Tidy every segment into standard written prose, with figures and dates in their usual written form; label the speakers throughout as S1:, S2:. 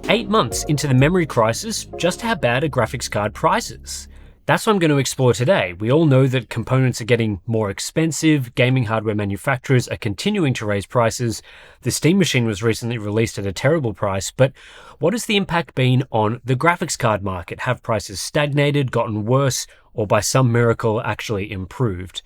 S1: 8 months into the memory crisis, just how bad are graphics card prices? That's what I'm going to explore today. We all know that components are getting more expensive, gaming hardware manufacturers are continuing to raise prices, the Steam Machine was recently released at a terrible price, but what has the impact been on the graphics card market? Have prices stagnated, gotten worse, or by some miracle actually improved?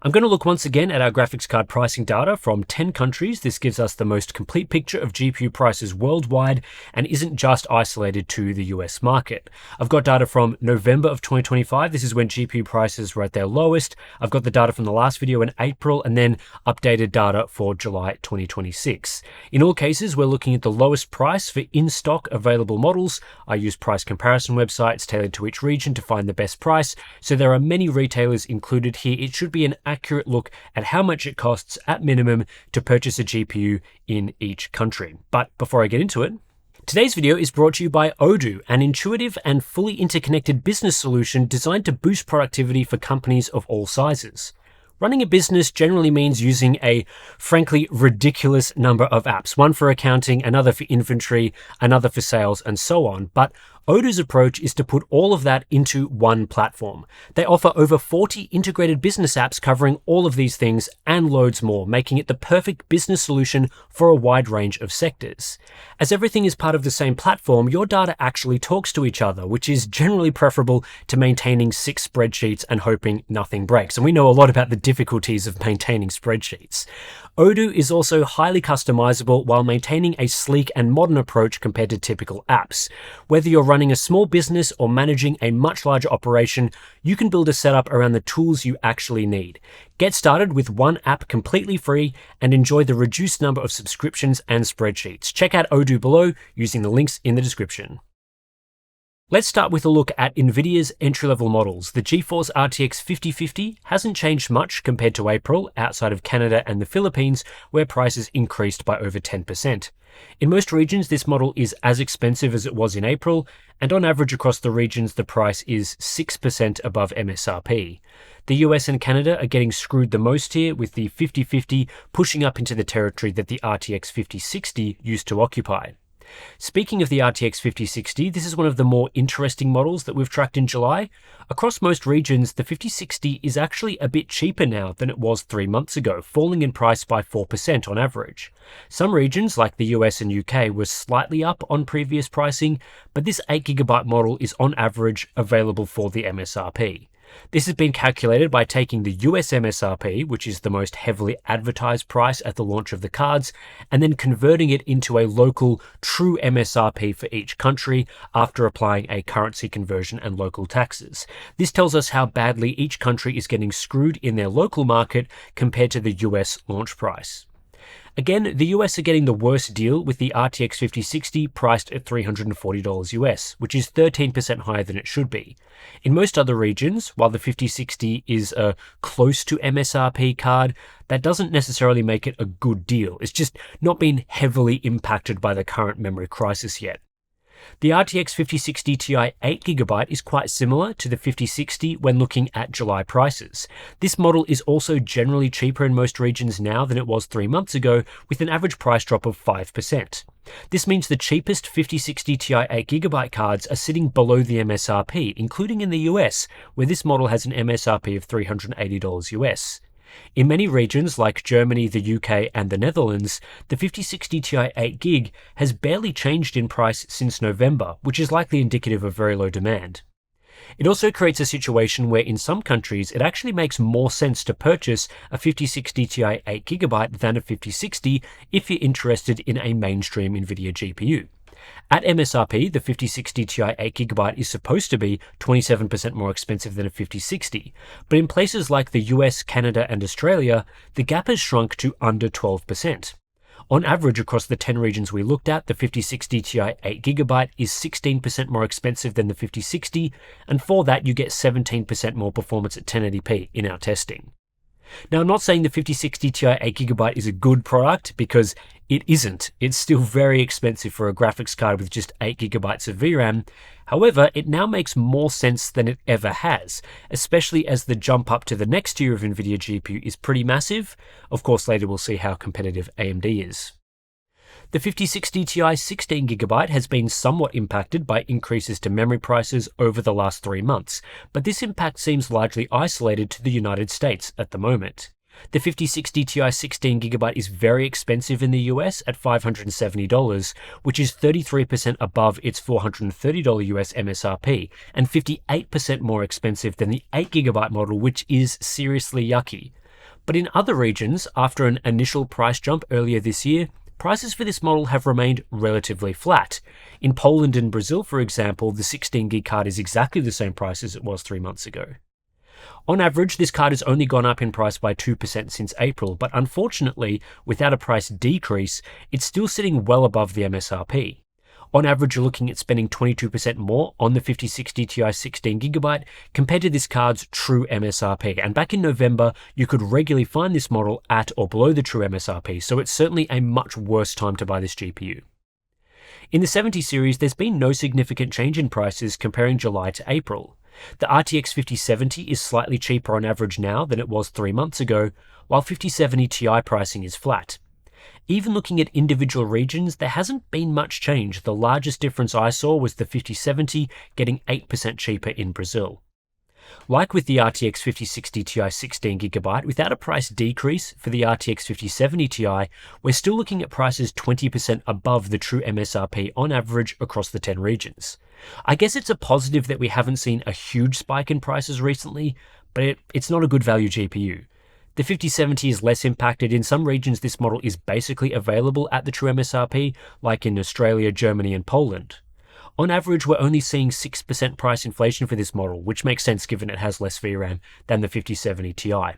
S1: I'm going to look once again at our graphics card pricing data from 10 countries. This gives us the most complete picture of GPU prices worldwide and isn't just isolated to the US market. I've got data from November of 2025. This is when GPU prices were at their lowest. I've got the data from the last video in April and then updated data for July 2026. In all cases, we're looking at the lowest price for in-stock available models. I use price comparison websites tailored to each region to find the best price. So there are many retailers included here. It should be an accurate look at how much it costs at minimum to purchase a GPU in each country. But before I get into it, today's video is brought to you by Odoo, an intuitive and fully interconnected business solution designed to boost productivity for companies of all sizes. Running a business generally means using a, frankly, ridiculous number of apps, one for accounting, another for inventory, another for sales, and so on. But Odoo's approach is to put all of that into one platform. They offer over 40 integrated business apps covering all of these things and loads more, making it the perfect business solution for a wide range of sectors. As everything is part of the same platform, your data actually talks to each other, which is generally preferable to maintaining 6 spreadsheets and hoping nothing breaks. And we know a lot about the difficulties of maintaining spreadsheets. Odoo is also highly customizable while maintaining a sleek and modern approach compared to typical apps. Whether you're running a small business or managing a much larger operation, you can build a setup around the tools you actually need. Get started with one app completely free and enjoy the reduced number of subscriptions and spreadsheets. Check out Odoo below using the links in the description. Let's start with a look at NVIDIA's entry-level models. The GeForce RTX 5050 hasn't changed much compared to April outside of Canada and the Philippines, where prices increased by over 10%. In most regions, this model is as expensive as it was in April, and on average across the regions, the price is 6% above MSRP. The US and Canada are getting screwed the most here, with the 5050 pushing up into the territory that the RTX 5060 used to occupy. Speaking of the RTX 5060, this is one of the more interesting models that we've tracked in July. Across most regions, the 5060 is actually a bit cheaper now than it was 3 months ago, falling in price by 4% on average. Some regions, like the US and UK, were slightly up on previous pricing, but this 8GB model is on average available for the MSRP. This has been calculated by taking the US MSRP, which is the most heavily advertised price at the launch of the cards, and then converting it into a local true MSRP for each country after applying a currency conversion and local taxes. This tells us how badly each country is getting screwed in their local market compared to the US launch price. Again, the US are getting the worst deal with the RTX 5060 priced at $340 US, which is 13% higher than it should be. In most other regions, while the 5060 is a close to MSRP card, that doesn't necessarily make it a good deal. It's just not been heavily impacted by the current memory crisis yet. The RTX 5060 Ti 8GB is quite similar to the 5060 when looking at July prices. This model is also generally cheaper in most regions now than it was 3 months ago, with an average price drop of 5%. This means the cheapest 5060 Ti 8GB cards are sitting below the MSRP, including in the US, where this model has an MSRP of $380 US. In many regions like Germany, the UK, and the Netherlands, the 5060 Ti 8GB has barely changed in price since November, which is likely indicative of very low demand. It also creates a situation where in some countries it actually makes more sense to purchase a 5060 Ti 8GB than a 5060 if you're interested in a mainstream NVIDIA GPU. At MSRP, the 5060 Ti 8GB is supposed to be 27% more expensive than a 5060, but in places like the US, Canada, and Australia, the gap has shrunk to under 12%. On average, across the 10 regions we looked at, the 5060 Ti 8GB is 16% more expensive than the 5060, and for that you get 17% more performance at 1080p in our testing. Now, I'm not saying the 5060 Ti 8GB is a good product, because it isn't. It's still very expensive for a graphics card with just 8GB of VRAM. However, it now makes more sense than it ever has, especially as the jump up to the next tier of NVIDIA GPU is pretty massive. Of course, later we'll see how competitive AMD is. The 5060 Ti 16GB has been somewhat impacted by increases to memory prices over the last 3 months, but this impact seems largely isolated to the United States at the moment. The 5060 Ti 16GB is very expensive in the US at $570, which is 33% above its $430 US MSRP, and 58% more expensive than the 8GB model, which is seriously yucky. But in other regions, after an initial price jump earlier this year, prices for this model have remained relatively flat. In Poland and Brazil, for example, the 16GB card is exactly the same price as it was 3 months ago. On average, this card has only gone up in price by 2% since April, but unfortunately, without a price decrease, it's still sitting well above the MSRP. On average, you're looking at spending 22% more on the 5060 Ti 16GB compared to this card's true MSRP. And back in November, you could regularly find this model at or below the true MSRP, so it's certainly a much worse time to buy this GPU. In the 70 series, there's been no significant change in prices comparing July to April. The RTX 5070 is slightly cheaper on average now than it was 3 months ago, while 5070 Ti pricing is flat. Even looking at individual regions, there hasn't been much change. The largest difference I saw was the 5070 getting 8% cheaper in Brazil. Like with the RTX 5060 Ti 16GB, without a price decrease for the RTX 5070 Ti, we're still looking at prices 20% above the true MSRP on average across the 10 regions. I guess it's a positive that we haven't seen a huge spike in prices recently, but it's not a good value GPU. The 5070 is less impacted. In some regions, this model is basically available at the true MSRP, like in Australia, Germany, and Poland. On average, we're only seeing 6% price inflation for this model, which makes sense given it has less VRAM than the 5070 Ti.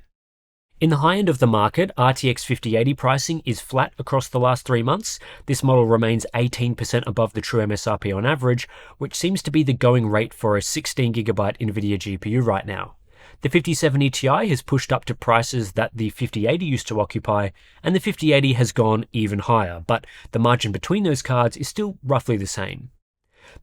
S1: In the high end of the market, RTX 5080 pricing is flat across the last 3 months. This model remains 18% above the true MSRP on average, which seems to be the going rate for a 16GB NVIDIA GPU right now. The 5070 Ti has pushed up to prices that the 5080 used to occupy, and the 5080 has gone even higher, but the margin between those cards is still roughly the same.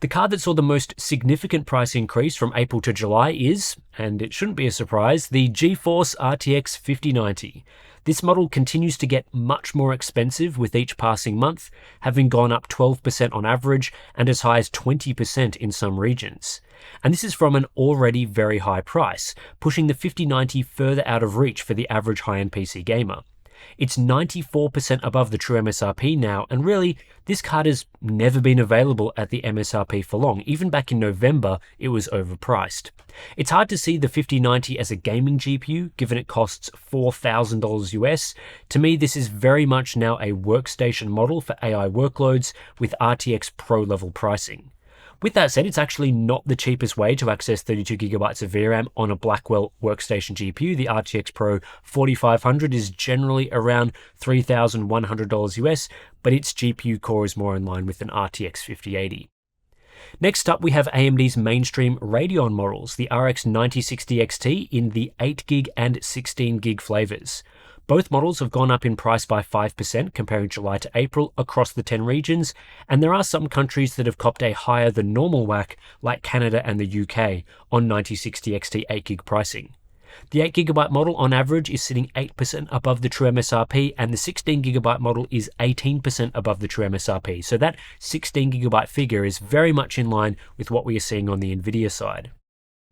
S1: The card that saw the most significant price increase from April to July is, and it shouldn't be a surprise, the GeForce RTX 5090. This model continues to get much more expensive with each passing month, having gone up 12% on average and as high as 20% in some regions. And this is from an already very high price, pushing the 5090 further out of reach for the average high-end PC gamer. It's 94% above the true MSRP now, and really, this card has never been available at the MSRP for long. Even back in November, it was overpriced. It's hard to see the 5090 as a gaming GPU, given it costs $4,000 US. To me, this is very much now a workstation model for AI workloads with RTX Pro level pricing. With that said, it's actually not the cheapest way to access 32GB of VRAM on a Blackwell workstation GPU. The RTX Pro 4500 is generally around $3,100 US, but its GPU core is more in line with an RTX 5080. Next up, we have AMD's mainstream Radeon models, the RX 9060 XT in the 8GB and 16GB flavors. Both models have gone up in price by 5% comparing July to April across the 10 regions, and there are some countries that have copped a higher than normal whack, like Canada and the UK, on 9060 XT 8GB pricing. The 8GB model on average is sitting 8% above the true MSRP, and the 16GB model is 18% above the true MSRP, so that 16GB figure is very much in line with what we are seeing on the Nvidia side.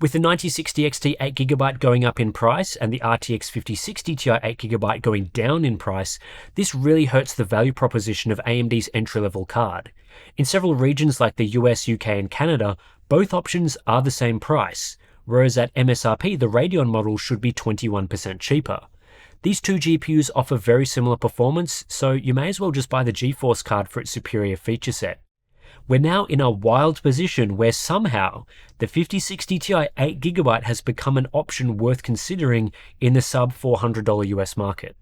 S1: With the 9060 XT 8GB going up in price and the RTX 5060 Ti 8GB going down in price, this really hurts the value proposition of AMD's entry-level card. In several regions like the US, UK, and Canada, both options are the same price, whereas at MSRP, the Radeon model should be 21% cheaper. These two GPUs offer very similar performance, so you may as well just buy the GeForce card for its superior feature set. We're now in a wild position where somehow the 5060 Ti 8GB has become an option worth considering in the sub $400 US market.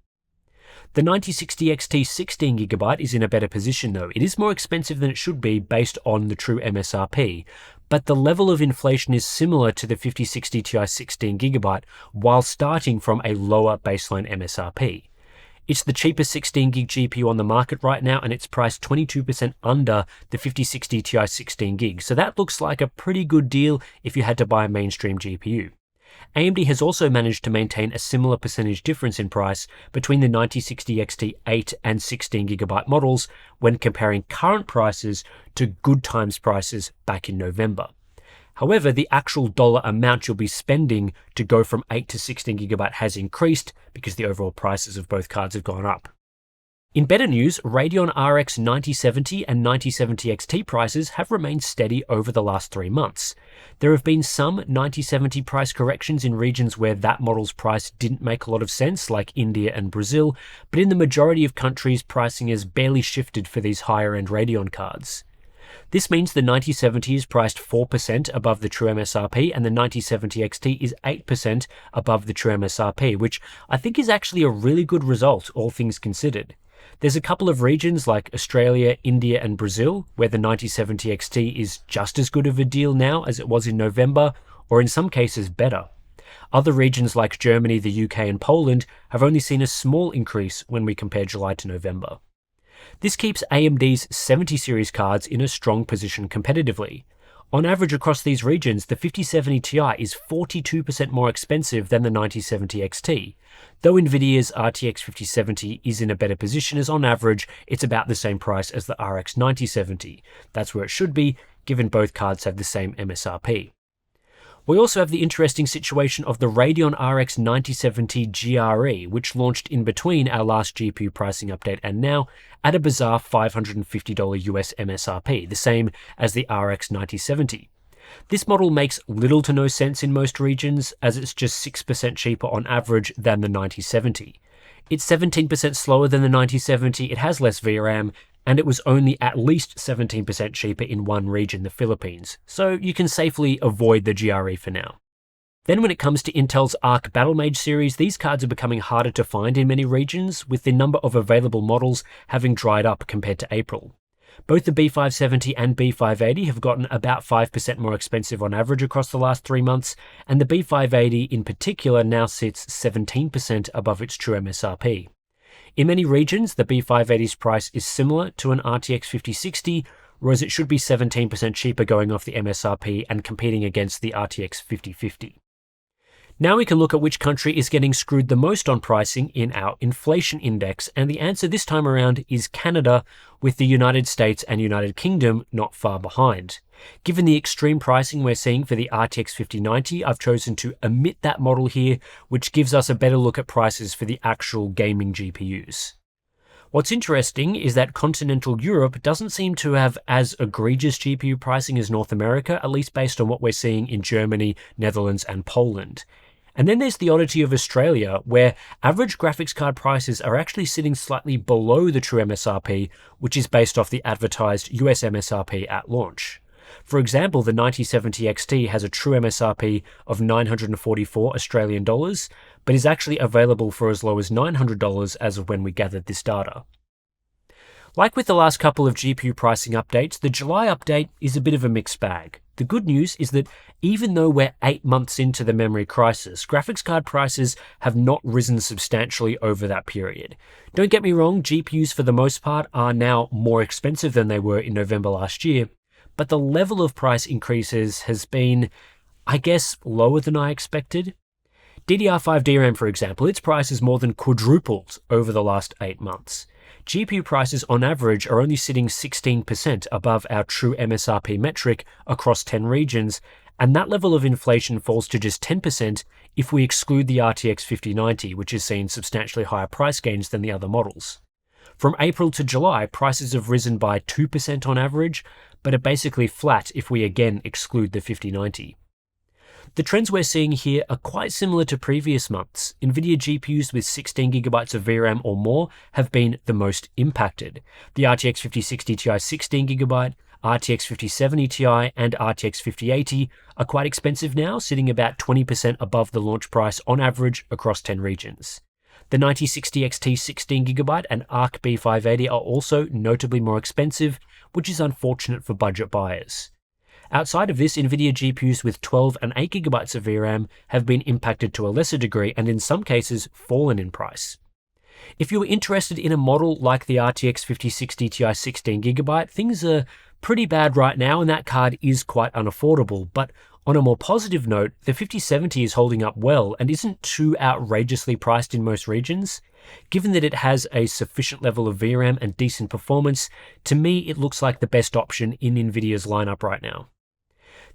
S1: The 9060 XT 16GB is in a better position though. It is more expensive than it should be based on the true MSRP, but the level of inflation is similar to the 5060 Ti 16GB while starting from a lower baseline MSRP. It's the cheapest 16GB GPU on the market right now, and it's priced 22% under the 5060 Ti 16GB, so that looks like a pretty good deal if you had to buy a mainstream GPU. AMD has also managed to maintain a similar percentage difference in price between the 9060 XT 8 and 16GB models when comparing current prices to good times prices back in November. However, the actual dollar amount you'll be spending to go from 8 to 16GB has increased because the overall prices of both cards have gone up. In better news, Radeon RX 9070 and 9070 XT prices have remained steady over the last 3 months. There have been some 9070 price corrections in regions where that model's price didn't make a lot of sense, like India and Brazil, but in the majority of countries, pricing has barely shifted for these higher-end Radeon cards. This means the 9070 is priced 4% above the true MSRP and the 9070 XT is 8% above the true MSRP, which I think is actually a really good result, all things considered. There's a couple of regions like Australia, India and Brazil where the 9070 XT is just as good of a deal now as it was in November, or in some cases better. Other regions like Germany, the UK and Poland have only seen a small increase when we compare July to November. This keeps AMD's 70 series cards in a strong position competitively. On average across these regions, the 5070 Ti is 42% more expensive than the 9070 XT, though Nvidia's RTX 5070 is in a better position as on average it's about the same price as the RX 9070. That's where it should be, given both cards have the same MSRP. We also have the interesting situation of the Radeon RX 9070 GRE, which launched in between our last GPU pricing update and now at a bizarre $550 US MSRP, the same as the RX 9070. This model makes little to no sense in most regions, as it's just 6% cheaper on average than the 9070. It's 17% slower than the 9070, it has less VRAM, and it was only at least 17% cheaper in one region, the Philippines, so you can safely avoid the GRE for now. Then when it comes to Intel's Arc Battlemage series, these cards are becoming harder to find in many regions, with the number of available models having dried up compared to April. Both the B570 and B580 have gotten about 5% more expensive on average across the last 3 months, and the B580 in particular now sits 17% above its true MSRP. In many regions, the B580's price is similar to an RTX 5060, whereas it should be 17% cheaper going off the MSRP and competing against the RTX 5050. Now we can look at which country is getting screwed the most on pricing in our inflation index, and the answer this time around is Canada, with the United States and United Kingdom not far behind. Given the extreme pricing we're seeing for the RTX 5090, I've chosen to omit that model here, which gives us a better look at prices for the actual gaming GPUs. What's interesting is that continental Europe doesn't seem to have as egregious GPU pricing as North America, at least based on what we're seeing in Germany, Netherlands and Poland. And then there's the oddity of Australia, where average graphics card prices are actually sitting slightly below the true MSRP, which is based off the advertised US MSRP at launch. For example, the 9070 XT has a true MSRP of 944 Australian dollars, but is actually available for as low as $900 as of when we gathered this data. Like with the last couple of GPU pricing updates, the July update is a bit of a mixed bag. The good news is that even though we're 8 months into the memory crisis, graphics card prices have not risen substantially over that period. Don't get me wrong, GPUs for the most part are now more expensive than they were in November last year, but the level of price increases has been, I guess, lower than I expected. DDR5 DRAM, for example, its price has more than quadrupled over the last 8 months. GPU prices on average are only sitting 16% above our true MSRP metric across 10 regions, and that level of inflation falls to just 10% if we exclude the RTX 5090, which has seen substantially higher price gains than the other models. From April to July, prices have risen by 2% on average, but are basically flat if we again exclude the 5090. The trends we're seeing here are quite similar to previous months. Nvidia GPUs with 16GB of VRAM or more have been the most impacted. The RTX 5060 Ti 16GB, RTX 5070 Ti and RTX 5080 are quite expensive now, sitting about 20% above the launch price on average across 10 regions. The 9060 XT 16GB and Arc B580 are also notably more expensive, which is unfortunate for budget buyers. Outside of this, Nvidia GPUs with 12 and 8GB of VRAM have been impacted to a lesser degree and in some cases fallen in price. If you were interested in a model like the RTX 5060 Ti 16GB, things are pretty bad right now and that card is quite unaffordable, but On a more positive note, the 5070 is holding up well and isn't too outrageously priced in most regions. Given that it has a sufficient level of VRAM and decent performance, to me it looks like the best option in Nvidia's lineup right now.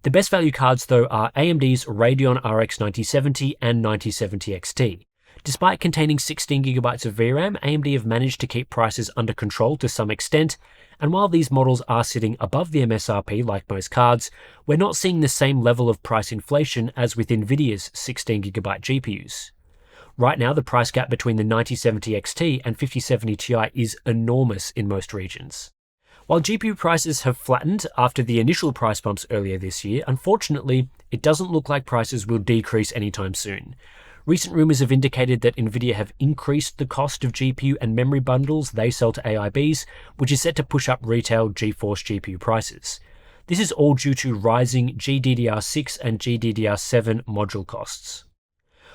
S1: The best value cards though are AMD's Radeon RX 9070 and 9070 XT. Despite containing 16GB of VRAM, AMD have managed to keep prices under control to some extent, and while these models are sitting above the MSRP like most cards, we're not seeing the same level of price inflation as with Nvidia's 16GB GPUs. Right now, the price gap between the 9070 XT and 5070 Ti is enormous in most regions. While GPU prices have flattened after the initial price bumps earlier this year, unfortunately, it doesn't look like prices will decrease anytime soon. Recent rumors have indicated that Nvidia have increased the cost of GPU and memory bundles they sell to AIBs, which is set to push up retail GeForce GPU prices. This is all due to rising GDDR6 and GDDR7 module costs.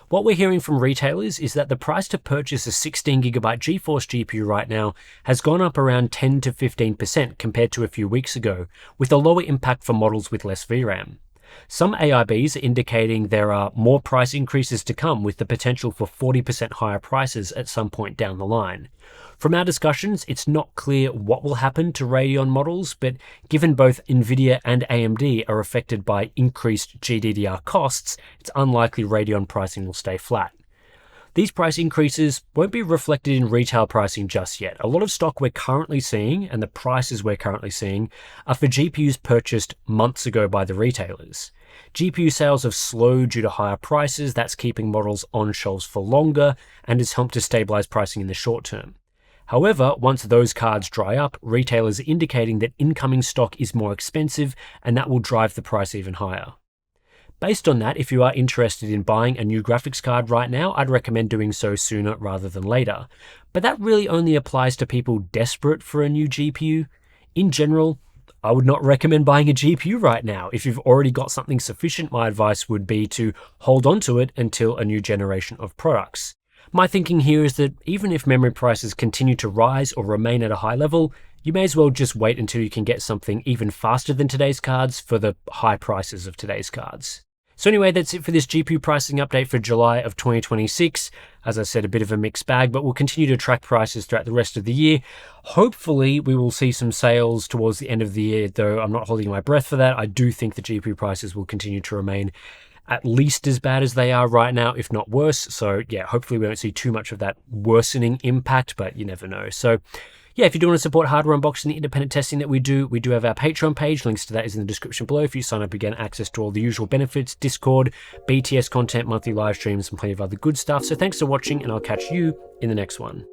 S1: What we're hearing from retailers is that the price to purchase a 16GB GeForce GPU right now has gone up around 10 to 15% compared to a few weeks ago, with a lower impact for models with less VRAM. Some AIBs are indicating there are more price increases to come, with the potential for 40% higher prices at some point down the line. From our discussions, it's not clear what will happen to Radeon models, but given both Nvidia and AMD are affected by increased GDDR costs, it's unlikely Radeon pricing will stay flat. These price increases won't be reflected in retail pricing just yet. A lot of stock we're currently seeing, and the prices we're currently seeing, are for GPUs purchased months ago by the retailers. GPU sales have slowed due to higher prices. That's keeping models on shelves for longer and has helped to stabilize pricing in the short term. However, once those cards dry up, retailers are indicating that incoming stock is more expensive, and that will drive the price even higher. Based on that, if you are interested in buying a new graphics card right now, I'd recommend doing so sooner rather than later. But that really only applies to people desperate for a new GPU. In general, I would not recommend buying a GPU right now. If you've already got something sufficient, my advice would be to hold on to it until a new generation of products. My thinking here is that even if memory prices continue to rise or remain at a high level, you may as well just wait until you can get something even faster than today's cards for the high prices of today's cards. So anyway, that's it for this GPU pricing update for July of 2026. As I said, a bit of a mixed bag, but we'll continue to track prices throughout the rest of the year. Hopefully, we will see some sales towards the end of the year, though I'm not holding my breath for that. I do think the GPU prices will continue to remain at least as bad as they are right now, if not worse. So yeah, hopefully we won't see too much of that worsening impact, but you never know. So yeah, if you do want to support hardware unboxing, the independent testing that we do have our Patreon page. Links to that is in the description below. If you sign up, you get access to all the usual benefits, Discord, BTS content, monthly live streams, and plenty of other good stuff. So thanks for watching, and I'll catch you in the next one.